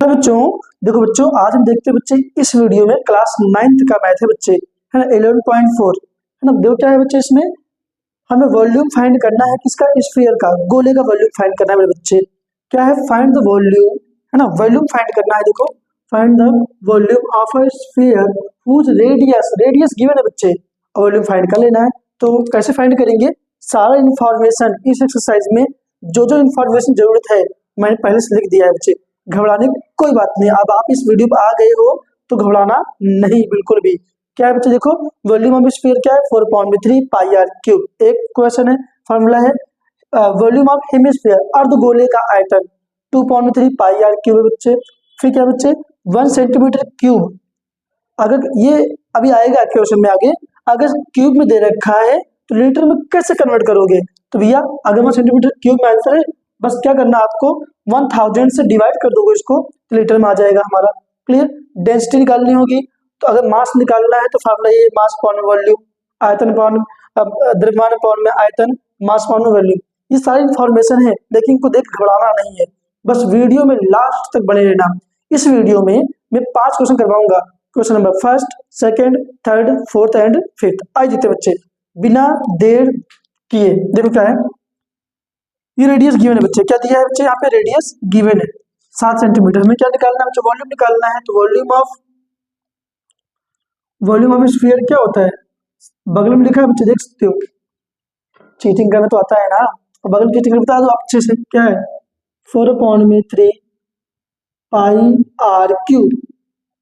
नमस्कार बच्चों। देखो बच्चों, आज हम देखते हैं बच्चे इस वीडियो में क्लास 9th का मैथ है बच्चे, है ना, 11.4 है ना। देखो क्या है बच्चे, इसमें हमें वॉल्यूम फाइंड करना है किसका, स्फीयर का, गोले का वॉल्यूम फाइंड करना है मेरे बच्चे। क्या है, फाइंड द वॉल्यूम, है ना, वॉल्यूम फाइंड करना है। देखो, find the volume of a sphere whose radius, radius given है बच्चे, वॉल्यूम फाइंड कर लेना है। तो कैसे फाइंड करेंगे, सारा इन्फॉर्मेशन इस एक्सरसाइज में जो जो इन्फॉर्मेशन जरूरत है मैंने पहले से लिख दिया है बच्चे, घबराने की कोई बात नहीं। अब आप इस वीडियो पर आ गए हो तो घबराना नहीं बिल्कुल भी। क्या है बच्चे, देखो वॉल्यूम ऑफ स्फीयर क्या है, 4/3 पाई आर क्यूब। एक क्वेश्चन है, फॉर्मूला है वॉल्यूम ऑफ हेमिस्फीयर, अर्धगोले का आयतन 2/3 पाई आर क्यूब है बच्चे। फिर क्या बच्चे, 1 सेंटीमीटर क्यूब। अगर ये अभी आएगा क्वेश्चन में आगे, अगर क्यूब में दे रखा है तो लीटर में कैसे कन्वर्ट करोगे। तो भैया अगर 1 सेंटीमीटर क्यूब में आंसर है, बस क्या करना आपको 1000 से डिवाइड कर दोगे इसको, तो लीटर में आ जाएगा हमारा। क्लियर। डेंसिटी निकालनी होगी, तो अगर मास निकालना है तो फार्मूला ये, मास पाउंड वॉल्यूम, आयतन पाउंड, द्रव्यमान पाउंड में आयतन, मास पाउंड वॉल्यूम। ये सारी इन्फॉर्मेशन है, लेकिन इनको देख घबराना नहीं है, बस वीडियो में लास्ट तक बने रहना। इस वीडियो में मैं 5 क्वेश्चन करवाऊंगा, question number 1st, 2nd, 3rd, 4th and 5th। आइए जीते बच्चे बिना देर किए। देखो क्या है, ये रेडियस गिवन है बच्चे, क्या दिया है बच्चे, यहाँ पे रेडियस गिवन है 7 सेंटीमीटर। हमें क्या निकालना है बच्चे, वॉल्यूम निकालना है। तो वॉल्यूम ऑफ स्फीयर क्या होता है, बगल में लिखा है बच्चे, देख सकते हो। चीटिंग करना तो आता है ना, और बगल की चीटिंग बता दो अच्छे से। क्या है, 4/3 पाई आर क्यूब।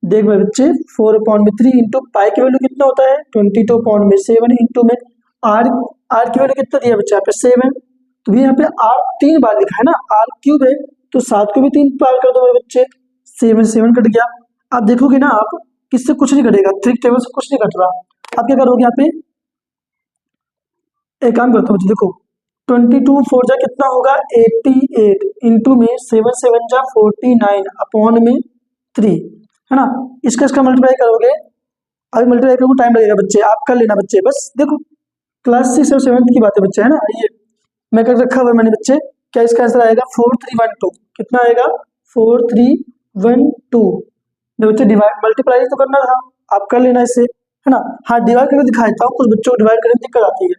देख भाई बच्चे, 4/3 इंटू पाई की वैल्यू कितना होता है, 22/7 इंटू में आर, आर की वैल्यू कितना दिया बच्चे यहाँ पे 7। तो भी यहाँ पे आर 3 बार लिखा है ना, आर क्यूब है, तो 7 को भी 3 बार कर दो मेरे बच्चे, 7 कट गया। अब देखोगे ना आप, किससे कुछ नहीं कटेगा, ट्रिक टेबल से कुछ नहीं कट रहा। अब क्या करोगे, यहाँ पे एक काम करता हूँ, देखो 22 4 जा कितना होगा 88 इंटू में 7 7 जा 49 अपॉन में 3, है ना। इसका मल्टीप्लाई करोगे, अभी मल्टीप्लाई करोगे टाइम लगेगा बच्चे, आप कर लेना बच्चे। बस देखो क्लास 6 और 7th की बात है बच्चे, है ना। ये मैं कर रखा हुआ मैंने बच्चे। क्या इसका आंसर आएगा 4312, कितना आएगा 4312। जो बच्चे डिवाइड मल्टीप्लाई तो करना था, आप कर लेना इससे, है ना। हाँ डिवाइड करके दिखा देता हूँ, कुछ बच्चों को डिवाइड करने में दिक्कत आती है।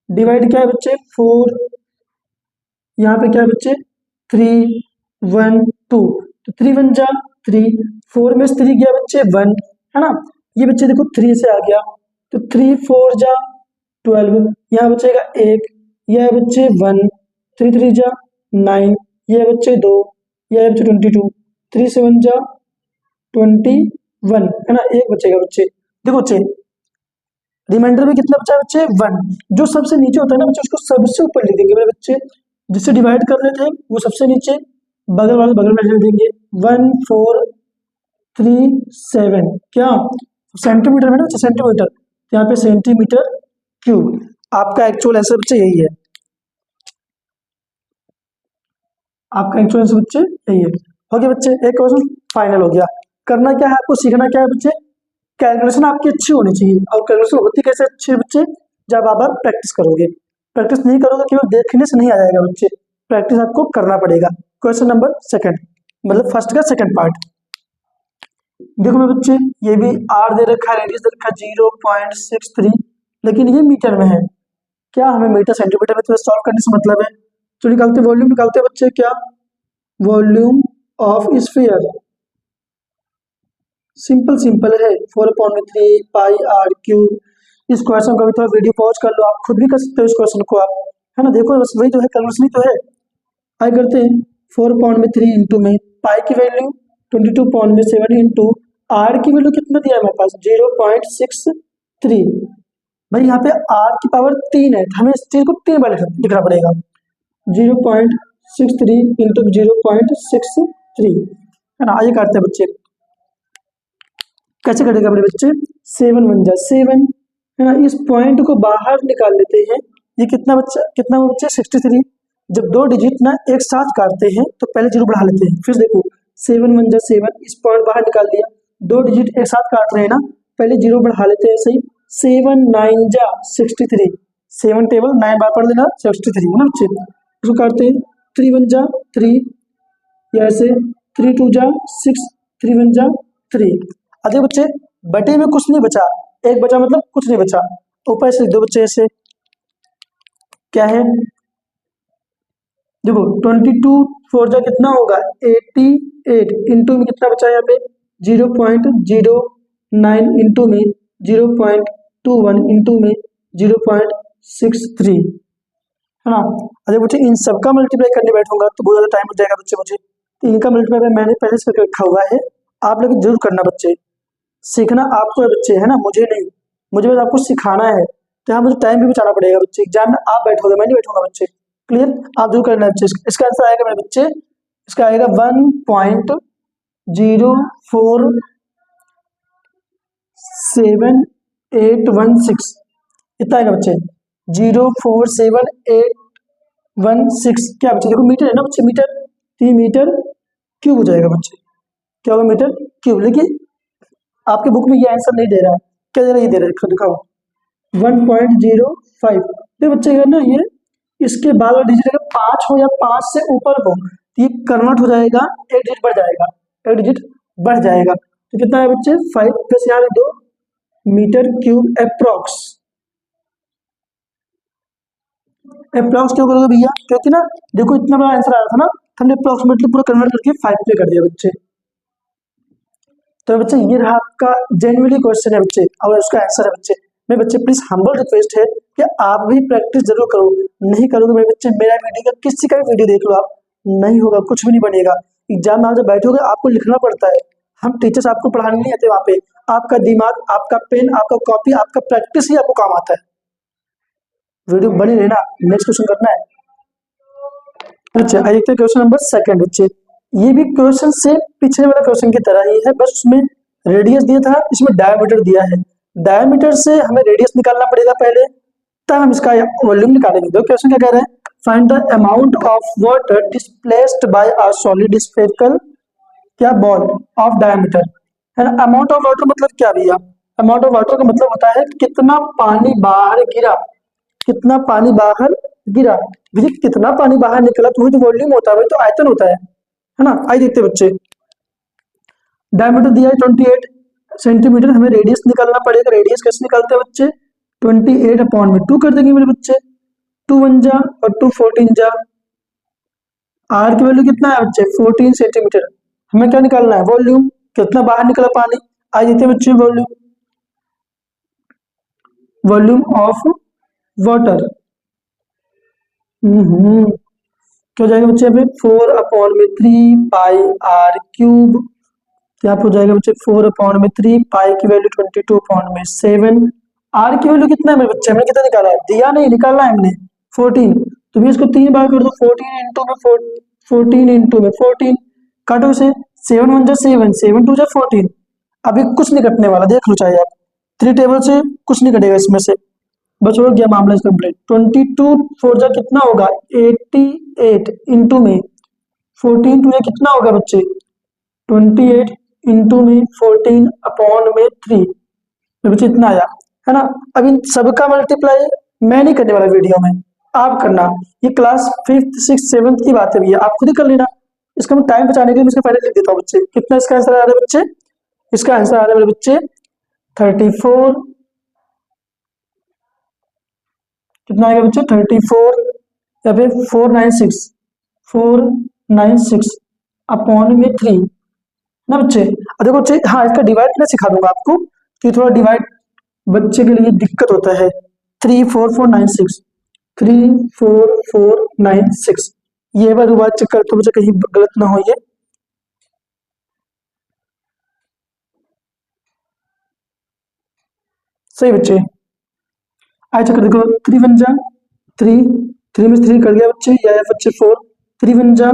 डिवाइड क्या है बच्चे 4, यहाँ पे क्या है बच्चे 312, तो 3 1 जा 3, 4 में 3 गया बच्चे 1, है ना। ये बच्चे देखो 3 से आ गया, तो 3 4 जा 12, यहाँ बचेगा 1, यह है बच्चे 1, 3 3 जा 9, यह है बच्चे 2, यह है बच्चे 22, 3 7 जा 21, है ना, 1 बचेगा बच्चे। देखो बच्चे रिमाइंडर में कितना बचा बच्चे 1, जो सबसे नीचे होता है ना बच्चे उसको सबसे ऊपर लिख देंगे मेरे बच्चे, जिससे डिवाइड कर रहे थे वो सबसे नीचे, बगल वाले बगल में लिख देंगे 1 4 3 7, क्या सेंटीमीटर में ना बच्चे, सेंटीमीटर, यहाँ पे सेंटीमीटर क्यूब। आपका एक्चुअल आंसर बच्चे यही है, आपका एक्चुअल आंसर बच्चे यही है। हो गया बच्चे, एक क्वेश्चन फाइनल हो गया। करना क्या है आपको, सीखना क्या है बच्चे, कैलकुलेशन आपकी अच्छी होनी चाहिए। और कैलकुलेशन होती कैसे अच्छी है बच्चे, जब आप प्रैक्टिस करोगे। प्रैक्टिस नहीं करोगे केवल देखने से नहीं आ जाएगा बच्चे, प्रैक्टिस आपको करना पड़ेगा। क्वेश्चन नंबर 2, मतलब फर्स्ट का सेकंड पार्ट। देखो मेरे बच्चे, ये भी आर दे रखा है, रेडियस दे रखा है 0.63, लेकिन ये मीटर में है। क्या हमें मीटर सेंटीमीटर में तो सॉल्व करने से मतलब है। तो निकालते वॉल्यूम, निकालते बच्चे क्या, वॉल्यूम ऑफ स्फीयर सिंपल है 4/3 पाई आर क्यूब। इस क्वेश्चन का भी थोड़ा वीडियो पॉज कर लो, आप खुद भी कर सकते हो इस क्वेश्चन को आप, है ना। देखो बस वही तो है, कैलकुलेशन ही तो है। आगे करते हैं 4/3 इंटू में पाई की वैल्यू 22/7 इंटू आर की वैल्यू कितना दिया है मेरे पास 0.63। भाई यहाँ पे आर की पावर 3 है, हमें इस चीज को 3 बार लिखना पड़ेगा, 0.63 इंटू 0.63, है ना। आइए काटते हैं बच्चे, कैसे कटेगा मेरे बच्चे, 7 1 जा 7, है ना। इस पॉइंट को बाहर निकाल लेते हैं, ये कितना बच्चे 63। जब 2 डिजिट ना एक साथ काटते हैं तो पहले 0 बढ़ा लेते हैं, फिर देखो 7 1 जा 7, इस पॉइंट बाहर निकाल दिया, 2 डिजिट एक साथ काट रहे हैं ना, पहले 0 बढ़ा लेते हैं, सही। 7 9 जा 63, 7 टेबल 9 बार पढ़ लेना 63, है ना बच्चे। इसको काटते हैं, 3 1 जा 3, ऐसे 3 2 जा 6, 3 1 जा 3। अरे बच्चे बटे में कुछ नहीं बचा, एक बचा मतलब कुछ नहीं बचा, ऊपर से लिख दो बच्चे ऐसे। क्या है, देखो 22 4 जा कितना होगा 88, इंटू में कितना बचा यहाँ पे 0.09, इंटू में 0.21, इंटू में 0.63, है ना। अरे बच्चे इन सबका मल्टीप्लाई करने बैठूंगा तो बहुत ज़्यादा टाइम हो जाएगा बच्चे मुझे, तो इनका मल्टीप्लाई मैंने पहले से करके रखा हुआ है, आप लोग जरूर करना बच्चे। सीखना आपको है बच्चे, है ना, मुझे नहीं, मुझे बस आपको सिखाना है, तो यहाँ मुझे टाइम भी बचाना पड़ेगा बच्चे, एग्जाम में आप बैठोगे मैं नहीं बैठूंगा बच्चे। क्लियर, आप जरूर करना है बच्चे। इसका आंसर आएगा मेरे बच्चे, इसका आएगा 1.047816, इतना आएगा बच्चे, 0478116। क्या बच्चे देखो मीटर है ना बच्चे, मीटर, 3 मीटर क्यूब हो जाएगा बच्चे, क्या होगा मीटर क्यूब। लेकिन आपके बुक में ये आंसर नहीं दे रहा है, क्या दे रहा है, ये दे रहा है, दिखाओ 1.05। तो बच्चे अगर ना ये इसके बाद वाला डिजिट अगर 5 हो या 5 से ऊपर हो तो ये कन्वर्ट हो जाएगा, एक डिजिट बढ़ जाएगा, एक डिजिट बढ़ जाएगा। तो कितना है बच्चे 5 प्लस यहाँ 2 मीटर क्यूब अप्रोक्स। अप्रोक्स क्यों करोगे भैया, क्योंकि ना देखो इतना बड़ा आंसर आया था ना, तो हमने अप्रोक्सीमेटली पूरा कन्वर्ट करके 5 पे कर दिया बच्चे। तो बच्चे ये रहा आपका जेन्युइनली क्वेश्चन है बच्चे, और उसका आंसर है बच्चे। मेरे बच्चे प्लीज हम्बल रिक्वेस्ट है कि आप भी प्रैक्टिस जरूर करो, नहीं करोगे मेरे बच्चे मेरा वीडियो का किसी का भी वीडियो देख लो आप, नहीं होगा, कुछ भी नहीं बनेगा। एग्जाम में जब बैठोगे आपको लिखना पड़ता है, हम टीचर्स आपको पढ़ाने नहीं आते वहाँ पे, आपका दिमाग, आपका पेन, आपका कॉपी, आपका प्रैक्टिस ही आपको काम आता है। वीडियो बनी रहना, नेक्स्ट क्वेश्चन करना है। अच्छा आइए देखते हैं क्वेश्चन नंबर 2 बच्चे। ये भी क्वेश्चन से पिछले वाला क्वेश्चन की तरह ही है, बस उसमें रेडियस दिया था, इसमें डायमीटर दिया है। डायमीटर से हमें रेडियस निकालना पड़ेगा पहले, तब हम इसका वॉल्यूम निकालेंगे। तो क्वेश्चन क्या कह रहा है, find the amount of water displaced by a solid spherical क्या बॉल ऑफ डायमीटर, है ना। अमाउंट ऑफ वाटर मतलब क्या भैया, अमाउंट ऑफ वाटर का मतलब होता है कितना पानी बाहर गिरा, कितना पानी बाहर गिरा। भैया कितना पानी बाहर निकला तो वही तो वॉल्यूम होता है, वही तो आयतन होता है ना। आइए देखते हैं बच्चे, डायमीटर दिया है 28 सेंटीमीटर, हमें रेडियस निकालना पड़ेगा। रेडियस कैसे निकालते हैं बच्चे, 28 अपॉन में 2 कर देंगे मेरे बच्चे, 2 1 जा और 2 14 जा। आर की वैल्यू कितना है बच्चे 14 सेंटीमीटर। हमें क्या निकालना है, वॉल्यूम, कितना बाहर निकला पानी। आइए देखते हैं बच्चे वॉल्यूम, वॉल्यूम ऑफ वाटर क्या हो जाएगा बच्चे यहाँ पे 4 अपॉन में 3 पाई आर क्यूब। यहाँ पे हो जाएगा बच्चे 4 अपॉन में 3 पाई की वैल्यू 22 अपॉन में 7। आर की वैल्यू कितना है मेरे बच्चे, हमने कितना निकाला है, दिया नहीं, निकालना है हमने 14। तो भी इसको 3 बार कर दो, 14 इंटू में 14 इंटू में 14, काटो इसे, 7 1 जा 7, 7 2 जा 14। अभी कुछ नहीं कटने वाला, देख लो चाहे आप, 3 टेबल से कुछ नहीं कटेगा इसमें से, बस हो गया मामला कंप्लीट। 22 4 जा कितना होगा 88, इंटू में 14 2 जा कितना होगा बच्चे 28, इंटू में 14 अपॉन में 3, बच्चे इतना आया, है ना। अब इन सबका मल्टीप्लाई मैं नहीं करने वाला वीडियो में, आप करना। ये क्लास 5th 6th 7th की बात है भैया, आप खुद ही कर लेना। इसका मैं टाइम बचाने के लिए इसका पहले लिख देता हूँ बच्चे, कितना इसका आंसर आ रहा है बच्चे, इसका आंसर आ रहा है मेरे बच्चे 34, कितना आएगा बच्चे 34 या फिर 496 अपॉन में 3 ना बच्चे। अब देखो बच्चे, हाँ इसका डिवाइड मैं सिखा दूंगा आपको, कि थोड़ा डिवाइड बच्चे के लिए दिक्कत होता है। 34496, 34496, ये बार दोबारा चेक कर तो बच्चे कहीं गलत ना हो ये। सही बच्चे, आज चक्कर देखो 3 1 जा 3, 3 में 3 कर गया बच्चे, ये आया बच्चे 4, 3 1 जा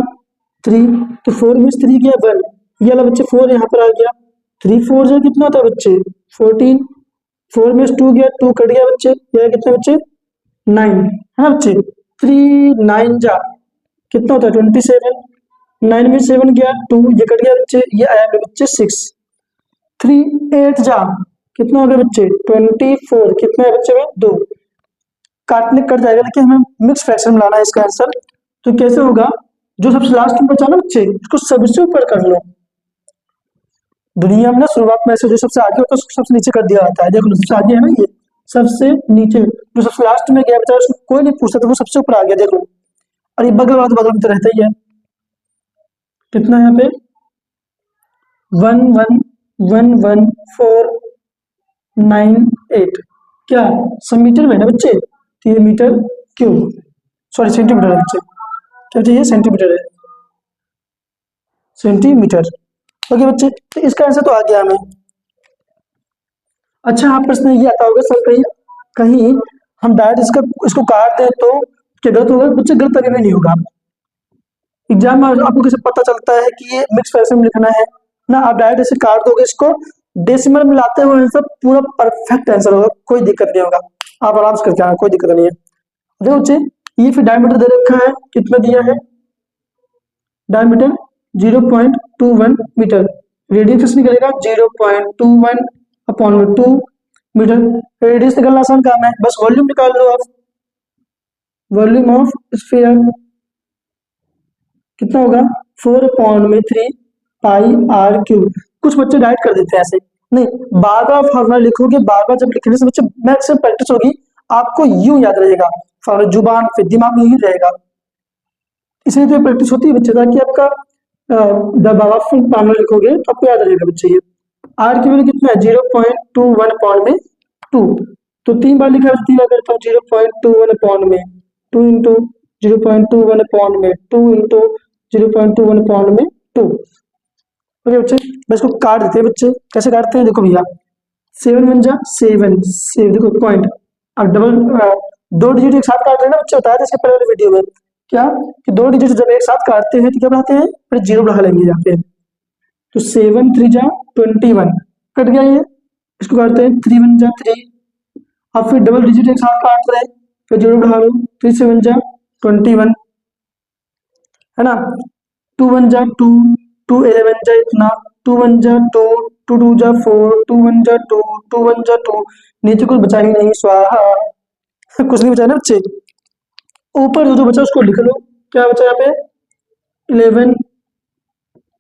3, तो 4 में 3 गया 1, ये वाला बच्चे 4 यहाँ पर आ गया, 3 4 जा कितना होता है बच्चे 14, 4 में 2 गया 2 कट गया बच्चे, ये कितना बच्चे 9, है ना बच्चे। 3 9 जा कितना होता है 27, 9 में 7 गया 2, ये कट गया बच्चे, ये आया मेरे बच्चे 6। 3 8 जा कितना हो गया बच्चे 24, कितना है बच्चे में 2, काटने कट जाएगा, लेकिन हमें मिक्स फ्रैक्शन में लाना है इसका आंसर। तो कैसे होगा, जो सबसे लास्ट में बचा ना बच्चे, इसको सबसे ऊपर कर लो। दुनिया में ना शुरुआत में ऐसे जो सबसे आगे होता है उसको सबसे नीचे कर दिया जाता है। देखो लो, सबसे आगे है ना ये, सबसे नीचे जो सबसे लास्ट में गया बेचारा, उसको कोई नहीं पूछता, तो वो सबसे ऊपर आ गया। देखो, और ये बगल वाला तो बगल में तो रहता ही है। कितना है यहाँ पे? 111498। क्या सब मीटर में है ना बच्चे? तो ये मीटर क्यूब, सॉरी सेंटीमीटर है बच्चे, क्या चाहिए? सेंटीमीटर है, सेंटीमीटर। ओके बच्चे, तो इसका आंसर तो आ गया हमें। अच्छा, आप प्रश्न ये आता होगा सर, कहीं कहीं हम डायरेक्ट इसका इसको काट दें तो क्या गलत होगा? बच्चे गलत कभी भी नहीं होगा। एग्जाम में आपको कैसे पता चलता है कि ये मिक्स फ्रैक्शन में लिखना है ना? आप डायरेक्ट ऐसे काट दोगे इसको, डेसिमल में लाते हुए आंसर पूरा परफेक्ट आंसर होगा, कोई दिक्कत नहीं होगा। आप आराम से करके आना, कोई दिक्कत नहीं है। देखो बच्चे, ये फिर डायमीटर दे रखा है, कितना दिया है? Diameter 0.21 metre. रेडियस कितनी निकलेगा? 0.21 अपॉन में 2 मीटर। रेडियस निकालना आसान काम है, बस वॉल्यूम निकाल लो आप। वॉल्यूम ऑफ स्फीयर कितना होगा? 4/3 पाई आर क्यूब। कुछ बच्चे डायरेक्ट कर देते हैं ऐसे, नहीं, बार बार फॉर्मूला लिखोगे, बार बार जब लिखने से बच्चे मैक्सिमम प्रैक्टिस होगी, आपको यूं याद रहेगा फॉर्मूला, जुबान पे दिमाग में ही रहेगा। इसलिए तो प्रैक्टिस होती है बच्चे, ताकि आपका जब आप फॉर्मूला लिखोगे तो आपको याद रहेगा बच्चे। ये आर की वैल्यू कितना है? 0.21 अपॉन में 2। तो 3 बार लिखा है, 3 बार करता हूँ, 0.21 अपॉन में 2 इंटू 0.21 अपॉन में 2 इंटू 0.21 अपॉन में 2। ओके बच्चे, मैं इसको काट देते हैं बच्चे। कैसे काटते हैं देखो भैया, 7 1 जा 7 7, देखो पॉइंट। अब डबल 2 डिजिट एक साथ काट रहे हैं ना बच्चे, बताया था इसके पहले वाले वीडियो में क्या, कि 2 डिजिट जब एक साथ काटते हैं तो क्या बढ़ाते हैं? फिर जीरो बढ़ा लेंगे यहाँ पे। तो 7 3 जा 21, कट गया ये। इसको काटते हैं 3 1 जा 3। अब फिर डबल डिजिट एक साथ काट रहे हैं, फिर जीरो बढ़ा लो, 3 7 जा 21, है ना? 2 1 जा 2, 2 11 जा इतना, 2 1 जा 2, 2 2 जा 4, 2 1 जा 2, 2 1 जा 2। नीचे कुछ बचा ही नहीं, स्वाहा। कुछ नहीं बचा ना बच्चे। ऊपर जो जो बचा उसको लिख लो। क्या बचा यहाँ पे? 11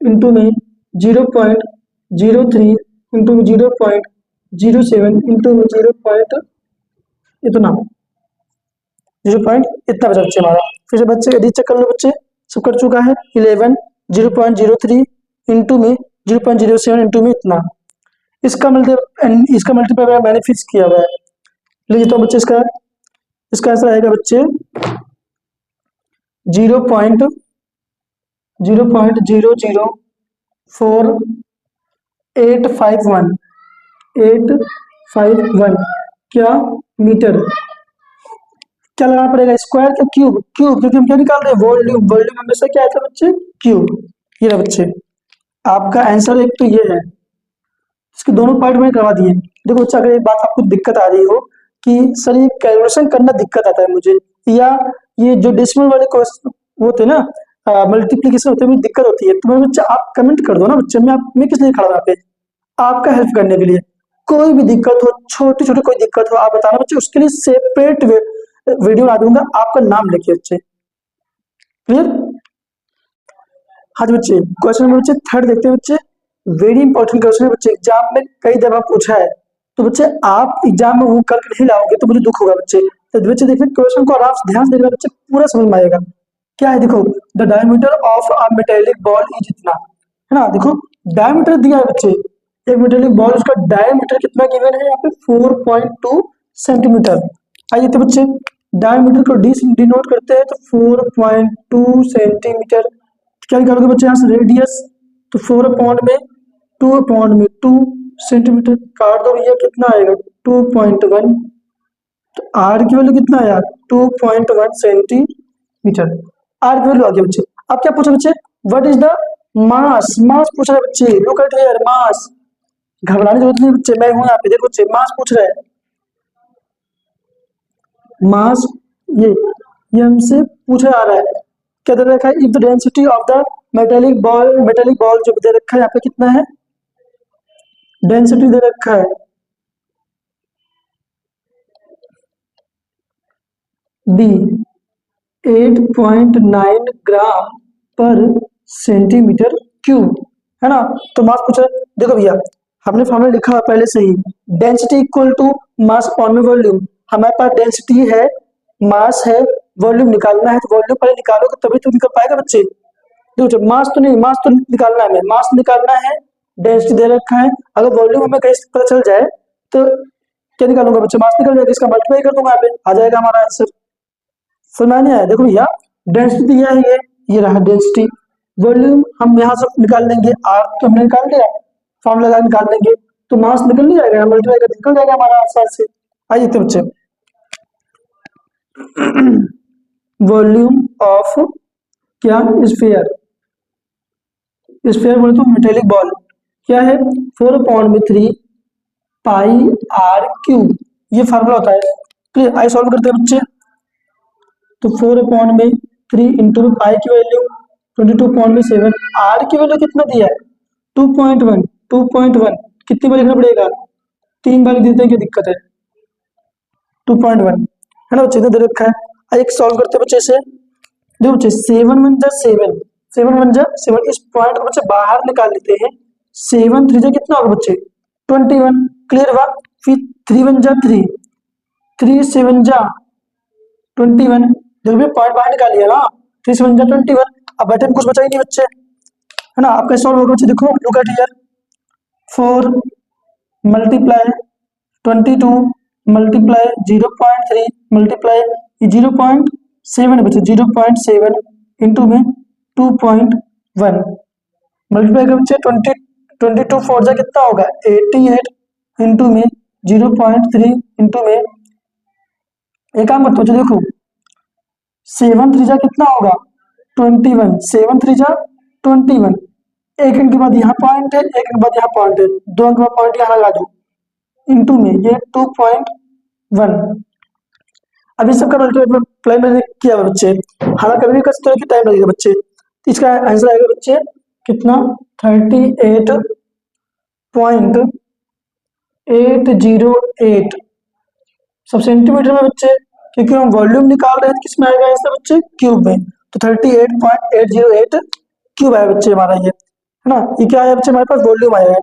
इंटू में 0.03 इंटू में 0.07 इंटू में 0 पॉइंट इतना, 0 पॉइंट इतना बचा बच्चे हमारा। फिर से बच्चे यदि चेक कर लो बच्चे, सब कर चुका है। 11 0.03 इंटू में 0.07 इंटू में इतना। इसका मल्टीप्लाई मैंने फिक्स किया हुआ है, लिख तो बच्चे इसका इसका आंसर आएगा बच्चे 0.004851851 क्या मीटर। क्या लगाना पड़ेगा? स्क्वायर क्या क्यूब? क्यूब, क्योंकि हम क्या निकाल रहे हैं? वॉल्यूम। वॉल्यूम हमेशा क्या आता है बच्चे? क्यूब। ये रहा बच्चे, आपका आंसर एक तो ये है। इसके दोनों पार्ट में करवा दिए। देखो बच्चा, अगर एक बात आपको दिक्कत आ रही हो कि सर ये कैलकुलेशन करना दिक्कत आता है मुझे, या ये जो डेसिमल वाले वो होते हैं ना, मल्टीप्लीकेशन होते हैं, मुझे दिक्कत होती है, तो मैं बच्चा आप कमेंट कर दो ना बच्चे, मैं किस लिए खड़ा हूं यहाँ पे? आपका हेल्प करने के लिए। कोई भी दिक्कत हो, छोटी छोटी कोई दिक्कत हो, आप बताना बच्चे, उसके लिए सेपरेट वीडियो बना दूंगा आपका नाम लेके बच्चे। क्लियर? हाँ जी बच्चे, क्वेश्चन नंबर बच्चे थर्ड देखते हैं बच्चे। वेरी इंपॉर्टेंट क्वेश्चन है बच्चे, एग्जाम में कई दफा पूछा है। तो बच्चे आप एग्जाम में वो करके नहीं लाओगे तो मुझे दुख होगा बच्चे। तो बच्चे देखिए क्वेश्चन को आराम से ध्यान से देखना बच्चे, पूरा समझ में आएगा। क्या है देखो, the diameter of a metallic ball is इतना, है ना? देखो डायमीटर दिया है बच्चे, एक मेटेलिक बॉल, उसका डायमीटर कितना गिवन है यहाँ पे? 4.2 सेंटीमीटर। आइए तो बच्चे, डायमीटर को डी से डिनोट करते हैं, तो 4.2 सेंटीमीटर। क्या निकालोगे बच्चे यहाँ से? रेडियस, तो 4 अपॉन में 2 अपॉन में 2 सेंटीमीटर, काट दो भैया, कितना आएगा? 2.1। तो आर की वैल्यू कितना आया? 2.1 सेंटीमीटर। आर की वैल्यू आ गया बच्चे। अब क्या पूछा बच्चे? What is the mass? Mass पूछ रहा है बच्चे, लुक एट हियर, मास। घबराने की जरूरत नहीं बच्चे, मैं हूं यहाँ पे। देखो बच्चे, मास पूछ रहा है, मास। ये हमसे पूछा जा रहा है, क्या दे रखा है? If the density of the metallic ball जो दे रखा है यहाँ पे कितना है? डेंसिटी दे रखा है बी 8.9 ग्राम पर सेंटीमीटर क्यूब, है ना। तो मास पूछा, देखो भैया हमने फॉर्मूला लिखा है पहले से ही, density equal to mass upon में वॉल्यूम। हमारे पास डेंसिटी है, मास है, वॉल्यूम निकालना है, तो वॉल्यूम पहले निकालोगे तभी तो निकल पाएगा बच्चे। देखो मास तो नहीं, मास तो निकालना है, हमें मास निकालना है, डेंसिटी दे रखा है, अगर वॉल्यूम हमें कहीं से पता चल जाए तो क्या निकालूंगा बच्चे, मास निकल जाएगा, इसका मल्टीप्लाई कर दूंगा, यहाँ पे आ जाएगा हमारा आंसर। समझ में नहीं आया? देखो भैया डेंसिटी दिया है, ये रहा डेंसिटी। वॉल्यूम हम यहाँ से निकाल लेंगे, आर तो हमने निकाल लिया, फॉर्मूला लगा निकाल लेंगे, तो मास निकल नहीं जाएगा, मल्टीप्लाई कर निकल जाएगा हमारा आंसर से। आइए तो बच्चे वॉल्यूम ऑफ क्या स्फीयर, स्फीयर बोले तो मेटेलिक बॉल क्या है, 4/3 पाई आर क्यूब, ये फार्मूला होता है। क्लियर? आइए सॉल्व करते हैं बच्चे। तो 4/3 इंटू पाई की वैल्यू 22.7, आर की वैल्यू कितना दिया है 2.1, 2.1 कितनी बार लिखना पड़ेगा, 3 बार लिख देते हैं, क्या दिक्कत है, 2.1 है ना बच्चे, इधर दे रखा है। आइए एक सॉल्व करते हैं बच्चे से। देखो बच्चे 7 1 जा 7, इस पॉइंट को बच्चे बाहर निकाल लेते हैं, 7 3 जा कितना होगा बच्चे 21। क्लियर हुआ? फिर 3 1 जा 3, 3 7 जा 21, देखो भैया पॉइंट बाहर निकाल लिया ना, 3 7 जा 21। अब बैठे में कुछ बचा ही नहीं बच्चे, है ना। आपका सॉल्व होगा बच्चे, देखो look at here, 4 multiply 22 multiply 0.3 multiply 0.7 बच्चे 0.7 इंटू में 2.1 मल्टीप्लाई कर बच्चे 22 4 जा कितना होगा 88 इंटू में 0.3 इंटू में, एक काम करते हो देखो 7 3 जा कितना होगा 21, 7 3 जा 21, एक अंक के बाद यहाँ पॉइंट है, एक अंक के बाद यहाँ पॉइंट है, 2 अंक के बाद पॉइंट यहाँ लगा दो, इंटू में ये 2.1। अब इस सबका मल्टीप्लाई मैंने किया बच्चे, हालांकि कभी भी कर सकते हो कि टाइम लगेगा बच्चे, तो इसका आंसर आएगा बच्चे कितना 38.808 सब सेंटीमीटर में बच्चे, क्योंकि हम वॉल्यूम निकाल रहे हैं तो किसमें आएगा आंसर बच्चे क्यूब में, तो 38.808 क्यूब आया बच्चे हमारा ये, है ना। ये क्या आया बच्चे हमारे पास वॉल्यूम आया है,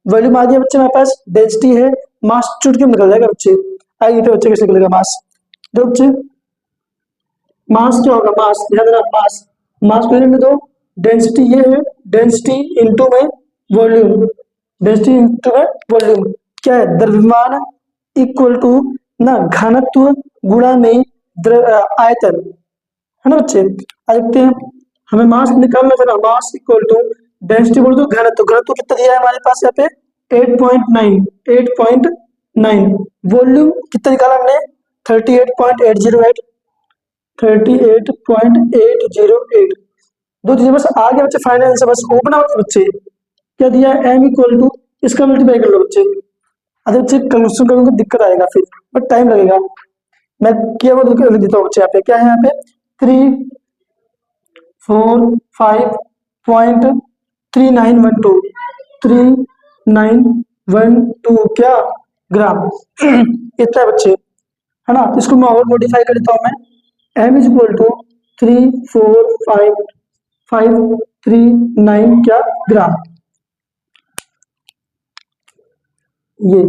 वॉल्यूम आ गया बच्चे हमारे पास, डेंसिटी है, मास चुट के निकल जाएगा बच्चे। आइए तो बच्चे कैसे निकलेगा मास, दो बच्चे मास क्या होगा, मास ध्यान देना, मास मास को लेने दो, डेंसिटी ये है, डेंसिटी इंटू में वॉल्यूम, डेंसिटी इंटू में वॉल्यूम क्या है, द्रव्यमान इक्वल टू ना घनत्व गुणा में आयतन, है ना बच्चे। देखते हैं हमें मास निकालना था ना, मास इक्वल टू डेंसिटी बोल दो घनत्व, घनत्व कितना दिया है हमारे पास यहाँ पे 8.9, 8.9, वॉल्यूम कितना निकाला हमने 38.808, 38.808, दो चीजें बस आ गया बच्चे, फाइनल आंसर बस ओपन आउट बच्चे, क्या दिया है m इक्वल टू, इसका मल्टीप्लाई कर लो बच्चे। अरे बच्चे कैलकुलेशन करूंगा दिक्कत आएगा फिर, बट टाइम लगेगा, मैं किया वो लिख देता हूँ बच्चे। यहाँ पे क्या है, यहाँ पे 345.3912, 3912 क्या ग्राम इतना है बच्चे, है ना। इसको मैं और मॉडिफाई कर देता हूँ मैं, m इज इक्वल टू 345.539 क्या ग्राम, ये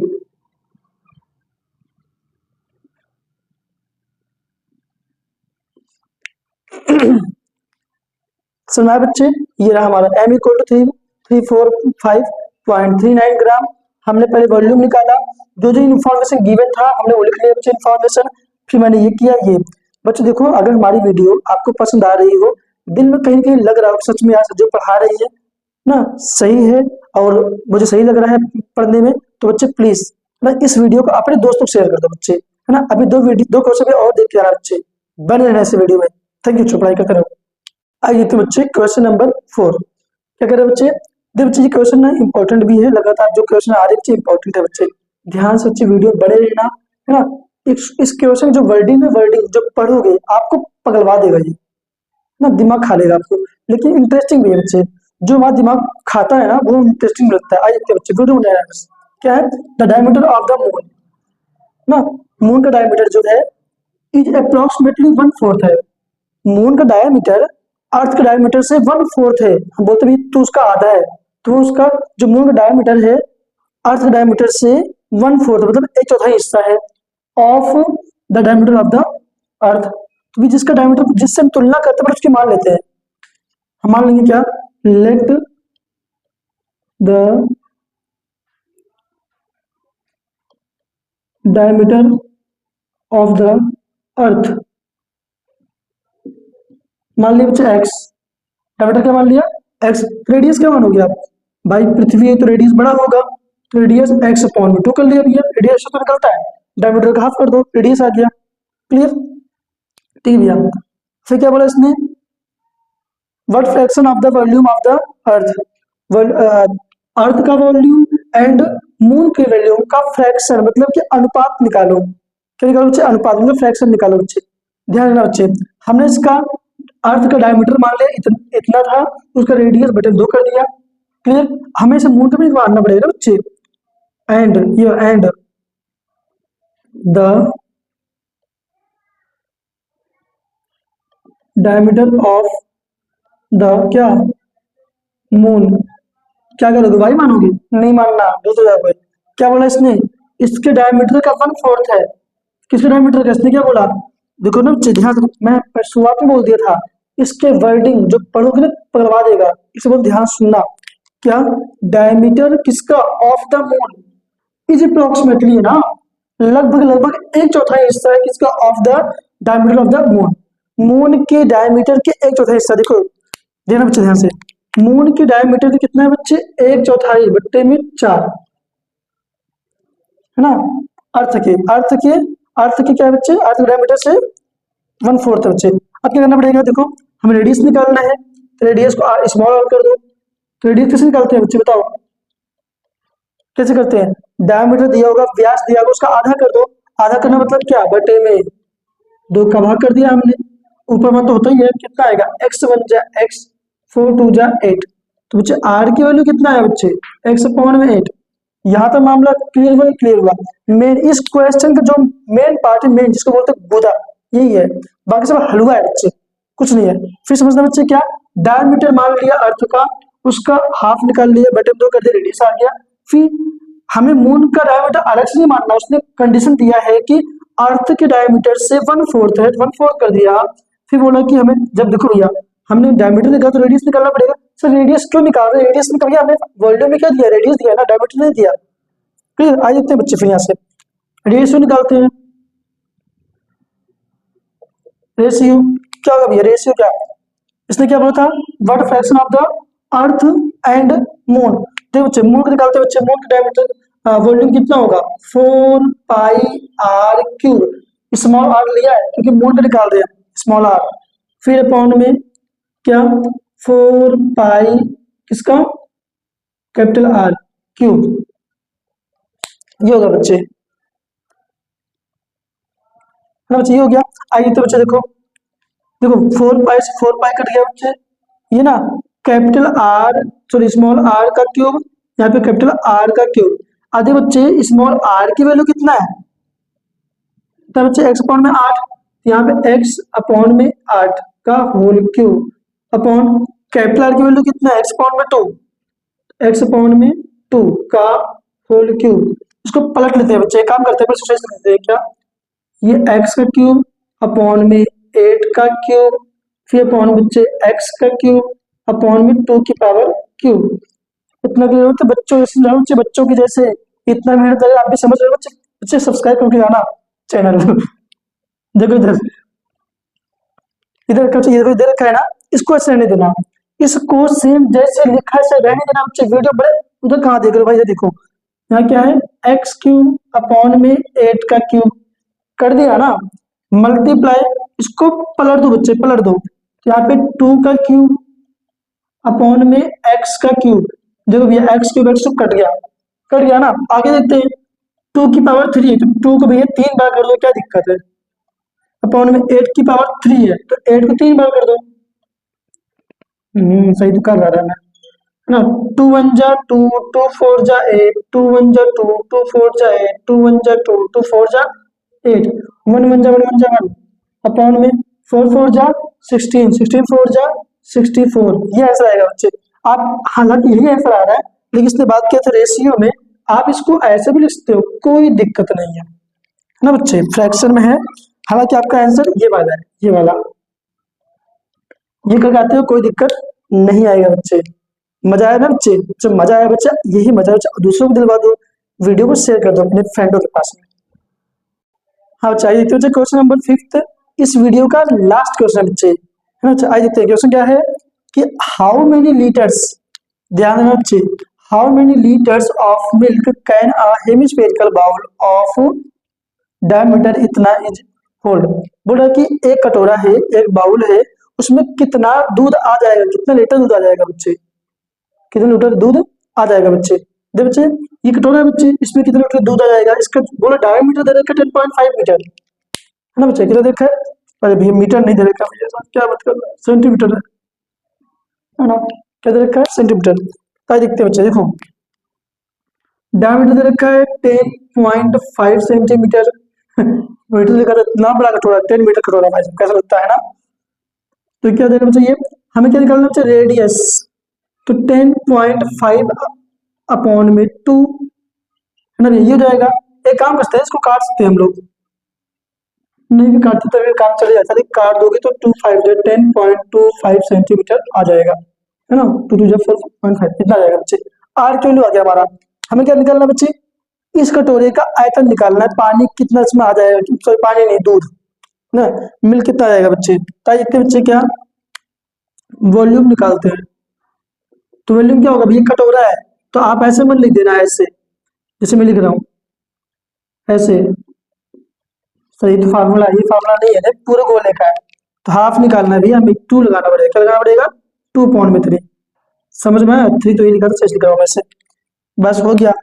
सुना बच्चे, ये रहा हमारा m इक्वल टू 345.39 ग्राम। हमने पहले वॉल्यूम निकाला, जो जो इन्फॉर्मेशन गिवन था हमने वो लिख लिया बच्चे इन्फॉर्मेशन, फिर मैंने ये किया ये। बच्चे देखो अगर हमारी वीडियो आपको पसंद आ रही हो, दिल में कहीं कहीं लग रहा हो सच में आज जो पढ़ा रही है ना सही है और मुझे सही लग रहा है पढ़ने में, तो बच्चे प्लीज ना इस वीडियो को अपने दोस्तों को शेयर कर दो बच्चे, है ना। अभी दो क्वेश्चन और देख के आना बच्चे, बने रहना इस वीडियो में। थैंक यू, पढ़ाई करते रहो। आइए तो बच्चे क्वेश्चन नंबर 4 क्या करें बच्चे, देखो बच्चे ये क्वेश्चन ना इंपॉर्टेंट भी है, लगातार जो क्वेश्चन आ रहे बच्चे इंपॉर्टेंट है बच्चे, ध्यान से बच्चे वीडियो बड़े रहना, है ना। इस क्वेश्चन जो वर्डिंग है, वर्डिंग जो पढ़ोगे आपको पगलवा देगा ये ना, दिमाग खा लेगा आपको, लेकिन इंटरेस्टिंग भी है बच्चे, जो हमारा दिमाग खाता है ना वो इंटरेस्टिंग लगता है। आइए बच्चे वीडियो बनाया बस क्या है, the diameter of the moon ना, मून का डायमीटर जो है इज अप्रोक्सीमेटली 1/4 है, मून का डायमीटर अर्थ का डायमीटर से 1/4 है, हम बोलते भी तो उसका आधा है, तो उसका जो मून का डायमीटर है अर्थ के डायमीटर से 1/4 मतलब एक चौथाई हिस्सा है of the diameter of the अर्थ। तो भी जिसका डायमीटर जिससे हम तुलना करते हैं उसकी मान लेते हैं, हम मान लेंगे क्या, let the diameter of the अर्थ, मान लिया बच्चे एक्स, डायमीटर क्या मान लिया एक्स, रेडियस क्या मानोगे आप, भाई पृथ्वी है तो रेडियस बड़ा होगा, तो रेडियस एक्स अपॉन में 2 कर लिया भैया, रेडियस तो निकलता है, डायमीटर का हाफ कर दो, रेडियस आ गया, क्लियर, ठीक है भैया। फिर क्या बोला इसने, what fraction of the volume of the earth, earth का वॉल्यूम एंड मून के वॉल्यूम का फ्रैक्शन मतलब कि अनुपात निकालो, क्या निकालो बच्चे, अनुपात मतलब फ्रैक्शन निकालो बच्चे, ध्यान देना बच्चे। हमने इसका अर्थ का डायमीटर मान लिया इतना था, उसका रेडियस बटे 2 कर दिया, क्लियर, हमें इसे मून का भी मानना पड़ेगा बच्चे, and the diameter of the क्या मून, क्या करोगे भाई, मानोगे नहीं, मानना दूसरा जाओगे, क्या बोला इसने, इसके डायमीटर का 1/4 है, किसके डायमीटर का, इसने क्या बोला, देखो ना बच्चे ध्यान से, मैं शुरुआत में बोल दिया था, इसके वर्डिंग जो पढ़ोगे ना पकड़वा देगा, इसे बोल ध्यान सुनना, क्या डायमीटर किसका of the moon is approximately है ना, लगभग लगभग एक चौथाई हिस्सा है किसका, of the diameter of the moon, moon के डायमीटर के एक चौथाई हिस्सा, देखो देना बच्चे ध्यान से, मून के डायमीटर के कितना है बच्चे, एक चौथाई बट्टे में 4 है ना, अर्थ के क्या है बच्चे, अर्थ के डायमीटर से 1/4 है बच्चे। अब क्या करना पड़ेगा, देखो हमें रेडियस निकालना है, तो रेडियस को स्मॉल आर कर दो, तो रेडियस कैसे निकालते हैं बच्चे बताओ, कैसे करते हैं, डायमीटर दिया होगा, व्यास दिया होगा, उसका आधा कर दो, आधा करना मतलब क्या, बटे में 2 का भाग कर दिया हमने, ऊपर में तो होता ही है, कितना आएगा, x1 जा x, 4 2 जा 8, तो बच्चे r की वैल्यू कितना है बच्चे, x अपॉन में 8, यहाँ तक मामला क्लियर हुआ। मेन इस क्वेश्चन का जो मेन पार्ट है, मेन जिसको बोलते हैं गुदा, यही है, बाकी सब हलवा है बच्चे, कुछ नहीं है। फिर समझना बच्चे क्या, डायमीटर मान लिया अर्थ का, उसका हाफ निकाल लिया, बटे 2 कर दिया, रेडियस आ गया। फिर हमें मून का डायमीटर अलग से नहीं मानना, उसने कंडीशन दिया है कि अर्थ के डायमीटर से 1/4 है, 1/4 कर दिया। फिर बोला कि हमें, जब देखो भैया हमने डायमीटर निकाला तो रेडियस निकालना पड़ेगा, सर रेडियस क्यों निकाल रहे हैं, रेडियस निकाल, हमें वॉल्यूम में क्या दिया, रेडियस दिया ना, डायमीटर नहीं दिया, क्लियर, आ जाते हैं बच्चे, फिर यहाँ से रेशियो निकालते हैं, रेशियो क्या होगा भैया, रेशियो क्या, इसने क्या बोला था, what fraction of the earth and moon, देखो बच्चे मून को निकालते हैं बच्चे, मून का डायमीटर वॉल्यूम कितना होगा, 4 पाई आर क्यूब, स्मॉल आर लिया है क्योंकि मून का निकाल रहे हैं, स्मॉल आर, फिर अपॉन में क्या, 4 पाई किसका, कैपिटल आर क्यूब, ये होगा बच्चे, है ना बच्चे, ये हो गया। आइए तो बच्चे देखो, देखो 4 पाई से 4 पाई कट गया बच्चे, ये ना capital r sorry small r का क्यूब, यहाँ पे कैपिटल आर का क्यूब, आधे बच्चे स्मॉल आर की वैल्यू कितना है, तो बच्चे x अपॉन में 8, यहाँ पे x अपॉन में 8 का whole cube upon capital r की वैल्यू कितना है, x अपॉन में 2, x अपॉन में 2 का होल क्यूब, इसको पलट लेते हैं बच्चे, काम करते हैं, सोच लेते हैं क्या, ये x का क्यूब अपॉन में 8 का क्यूब, फिर अपॉन बच्चे x का क्यूब अपॉन में 2 की पावर क्यूब, इतना क्लियर होता है बच्चों, बच्चे बच्चों की जैसे इतना मेहनत लगे, आप भी समझ रहे हो बच्चे, बच्चे सब्सक्राइब करके जाना चैनल देखो इधर इधर इधर रखा है ना, इसको ऐसे रहने देना, इसको सेम जैसे लिखा है ऐसे रहने देना बच्चे, वीडियो बड़े उधर कहाँ देख रहे हो भाई, इधर देखो, यहाँ क्या है, एक्स क्यूब अपॉन में 8 का क्यूब कर दिया ना, मल्टीप्लाई, इसको पलट दो बच्चे, पलट दो, तो यहाँ पे 2 का क्यूब अपॉन में एक्स का क्यूब, देखो भैया एक्स क्यूब कट गया ना, आगे देखते हैं, 2 की पावर 3, तो 2 को भैया 3 बार कर दो, क्या दिक्कत है, अपॉन में 8 की पावर 3 है, तो 8 को 3 बार कर दो, सही तो कर रहा है मैं ना, 2 1 जा 2, 2 4 जा 8, 2 1 जा 2, 2 4 जा 8, 2 1 जा 2, 2 4 जा 8, 1 1 जा 1 1 जा 1 अपॉन में 4 4 जा 16, 16 4 जा 64, ये आंसर आएगा बच्चे। आप हालांकि यही आंसर आ रहा है, लेकिन इसने बात किया था रेशियो में, आप इसको ऐसे भी लिख सकते हो, कोई दिक्कत नहीं है ना बच्चे, फ्रैक्शन में है। हालांकि आपका आंसर ये वाला है, ये वाला, ये करके आते हो, कोई दिक्कत नहीं आएगा बच्चे। मजा आया ना बच्चे? जब मजा आया बच्चा, यही मजा है बच्चा, दूसरों को दिलवा दो, वीडियो को शेयर कर दो अपने फ्रेंडों के पास में। हाँ बच्चा, आइए देखते हैं क्वेश्चन नंबर 5 इस वीडियो का लास्ट क्वेश्चन है बच्चे, है ना बच्चा। आइए देखते हैं क्वेश्चन क्या है कि हाउ मेनी लीटर्स, ध्यान देना बच्चे, how many litres of milk can a hemispherical bowl of diameter इतना इज होल्ड। बोल रहा है कि एक कटोरा है, एक बाउल है, उसमें कितना दूध आ जाएगा, कितना लीटर दूध आ जाएगा बच्चे, कितने लीटर दूध आ जाएगा बच्चे। दे बच्चे, ये कटोरा है बच्चे, इसमें कितने लीटर दूध आ जाएगा, इसका बोला डायमीटर दे रखा है 10.5 मीटर, है ना बच्चे। कितना देखा है? अरे भैया मीटर नहीं दे रखा भैया, क्या बात कर रहा है, सेंटीमीटर है ना, क्या दे रखा है, सेंटीमीटर। तो देखते हैं बच्चे, देखो डायमीटर दे रखा है 10.5 सेंटीमीटर, मीटर लिखा था, इतना बड़ा कटोरा, 10 मीटर कटोरा भाई, कैसा लगता है ना। तो क्या देगा बच्चे, ये हमें क्या निकालना बच्चे, रेडियस, तो 10.5 अपॉन में 2, है ना, ये हो जाएगा। एक काम करते हैं, इसको काट सकते हैं हम लोग, नहीं भी काटते तो काम चले जाता है, काट दोगे तो 2 5 10.25 सेंटीमीटर आ जाएगा, है ना, 2 2 4.5 इतना आ जाएगा बच्चे। आर क्यों आ गया हमारा, हमें क्या निकालना बच्चे, इस कटोरे का आयतन निकालना है, पानी कितना इसमें आ जाएगा, सॉरी पानी नहीं, दूध ना, मिल्क कितना आ जाएगा बच्चे। ताकि इतने बच्चे क्या वॉल्यूम निकालते हैं, तो वॉल्यूम क्या होगा भैया, कटोरा है तो आप ऐसे मत लिख देना, ऐसे जैसे मैं लिख रहा हूँ ऐसे, सही तो फार्मूला, ये फार्मूला नहीं है, पूरे गोले का है, तो हाफ निकालना है भैया, हमें 2 लगाना पड़ेगा, क्या लगाना पड़ेगा, 2/3, समझ में आया, 3 तो ये लिखा था, 6 लिखा हुआ वैसे, बस हो गया।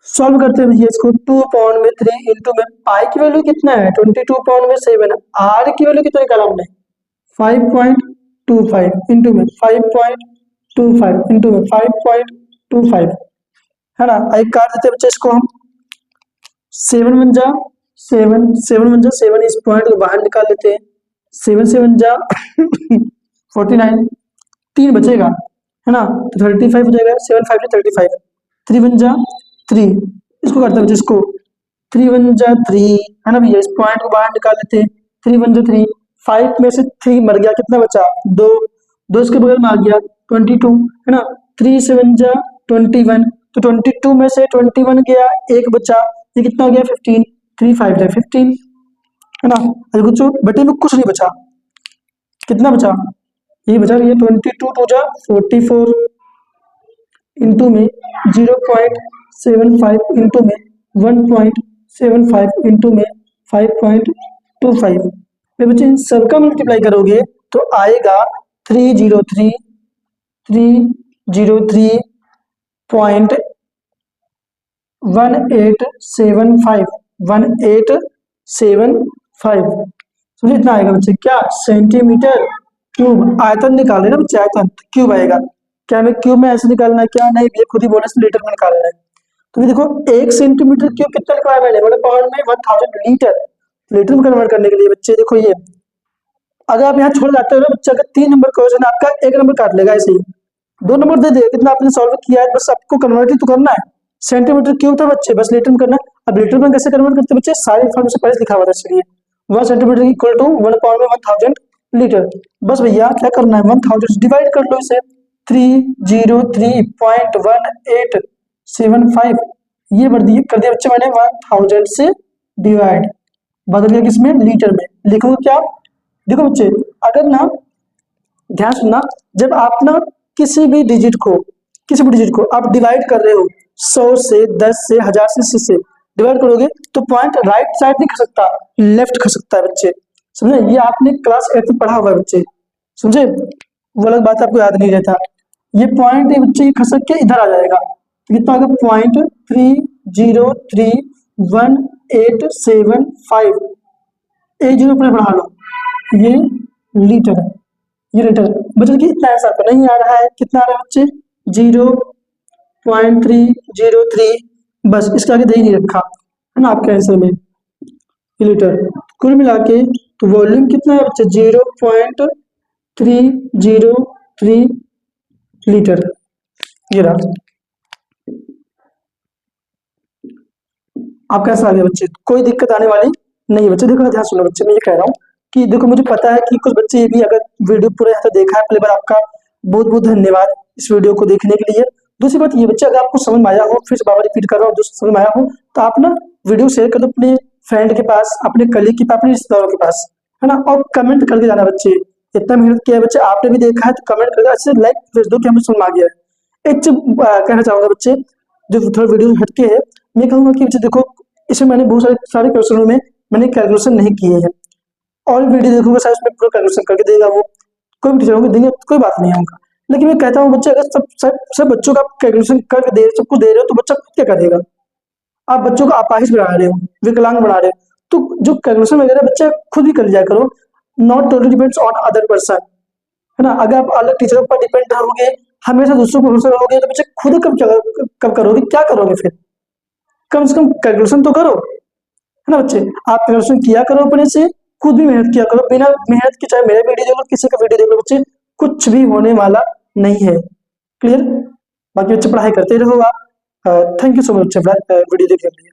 सॉल्व करते हैं भैया इसको, 2/3 इंटू में पाई की वैल्यू कितना है, 22/7, आर की वैल्यू कितना निकाला हमने, 5.25 इंटू में 5.25 इंटू में 5.25, है ना। एक काट देते हैं बच्चे इसको हम, 7 1 जा 7, 7 1 जा 7, इस पॉइंट को बाहर निकाल लेते हैं, 7 7 जा 49, 3 बचेगा, है ना, तो 35 हो जाएगा, 7 5 35, 3 1 जा 3, इसको करते हैं इसको, 3 1 जा 3, है ना भैया, इस पॉइंट को बाहर निकाल लेते हैं, 3 1 जा 3, 5 में से 3 मर गया, कितना बचा, 2, 2 इसके बगल में आ गया 22, है ना, 3 7 जा 21, तो 22 में से 21 गया, एक बचा, ये कितना हो गया 15, 3 5 जा 15, है ना। अरे कुछ बटे में कुछ नहीं बचा, कितना बचा, ये बचा, ये 22 2 जा 44 इंटू में 0.75 इंटू में 1.75 इंटू में 5.25, बच्चे इन सबका मल्टीप्लाई करोगे तो आएगा 303.1875 समझे, इतना आएगा बच्चे, क्या सेंटीमीटर क्यूब। आयतन निकाल रहे ना बच्चे, आयतन क्यूब आएगा, क्या हमें क्यूब में ऐसे निकालना है, क्या नहीं, ये खुद ही बोनस लीटर में निकालना है। तो देखो 1 सेंटीमीटर क्यूब कितना लिखवाया मैंने, बड़े पावर में 1000 लीटर, लीटर में कन्वर्ट करने के लिए बच्चे देखो ये, अगर आप यहाँ छोड़ जाते हो ना बच्चे, अगर 3 नंबर क्वेश्चन आपका 1 नंबर काट लेगा, ऐसे ही 2 नंबर दे देगा, कितना आपने सॉल्व किया है, बस आपको कन्वर्ट ही तो करना है, सेंटीमीटर क्यूब था बच्चे, बस लीटर में करना है। अब लीटर में कैसे कन्वर्ट करते हैं बच्चे, सारे इन्फॉर्मेशन पहले लिखा हुआ था, चलिए 1 सेंटीमीटर इक्वल टू 1 पावर में 1000 लीटर, बस भैया क्या करना है, 1000 डिवाइड कर लो इसे, 303.1875, ये कर दिया बच्चे मैंने 1000 से डिवाइड, बदल गया किसमें, लीटर में। लिखो क्या, देखो बच्चे अगर ना, ध्यान सुनना, जब आप ना किसी भी डिजिट को आप डिवाइड कर रहे हो, 100 से, 10 से, 1000 से डिवाइड करोगे तो पॉइंट राइट साइड नहीं खसकता, लेफ्ट खसकता है बच्चे, समझे, ये आपने क्लास 8 में पढ़ा हुआ है बच्चे, समझे, वो अलग बात आपको याद नहीं रहता, ये पॉइंट ये बच्चे खसक के इधर आ जाएगा, तो कितना होगा, 0.303185, एक जीरो अपने बढ़ा लो, ये लीटर है, ये लीटर बच्चे, कि इतना ऐसा नहीं आ रहा है, कितना आ रहा है बच्चे, 0.303, बस इसके आगे दे ही नहीं रखा, है ना आपके आंसर में, ये लीटर। कुल मिला के तो वॉल्यूम कितना है बच्चे, 303 लीटर। ये रहा। आपका ऐसा आ गया बच्चे, कोई दिक्कत आने वाली नहीं है बच्चे। देखो ध्यान सुनो बच्चे, मैं ये कह रहा हूँ कि देखो मुझे पता है कि कुछ बच्चे ये भी, अगर वीडियो पूरा यहाँ तक देखा है, पहली बार आपका बहुत बहुत धन्यवाद इस वीडियो को देखने के लिए। दूसरी बात ये बच्चे, अगर आपको समझ में आया हो, फिर से बार रिपीट कर रहा हूँ, जो समझ में आया हो तो आप ना वीडियो शेयर कर दो अपने फ्रेंड के पास, अपने कलीग के पास, अपने रिश्तेदारों के पास, है ना। और कमेंट करके जाना बच्चे, इतना मेहनत किया है बच्चे, आपने भी देखा है तो कमेंट करके अच्छे से लाइक भेज दो कि हमें समझ में आ गया है। एक चीज कहना चाहूंगा बच्चे, जो थोड़ा वीडियो हटके है, मैं कहूंगा कि बच्चे देखो, इसमें मैंने बहुत सारे सारे क्वेश्चनों में मैंने कैलकुलेशन नहीं किए हैं। और वीडियो देखोगे शायद उसमें पूरा कैलकुलेशन करके देगा वो, कोई भी टीचर होंगे देंगे, कोई बात नहीं है उनका। लेकिन मैं कहता हूँ बच्चे, अगर सब बच्चों का कैलकुलेशन करके दे, सबको दे रहे हो तो बच्चा खुद क्या करेगा। आप बच्चों को अपाहिज बना रहे हो, विकलांग बना रहे हो, तो जो कैलकुलेशन वगैरह बच्चा खुद ही कर लिया करो। Not totally depends on other person, है ना। अगर आप अलग टीचरों पर डिपेंड रहोगे, हमेशा दूसरों पर भरोसा रहोगे, तो बच्चे खुद कब करोगे, क्या करोगे फिर। कम से कम कैलकुलेशन तो करो, है ना बच्चे। आप कैलकुलेशन किया करो अपने से, खुद भी मेहनत किया करो। बिना मेहनत के चाहे मेरे वीडियो देखो, किसी का वीडियो देखो बच्चे, कुछ भी होने वाला नहीं है। क्लियर। बाकी बच्चे पढ़ाई करते रहो आप। Thank you so much video देखने के लिए।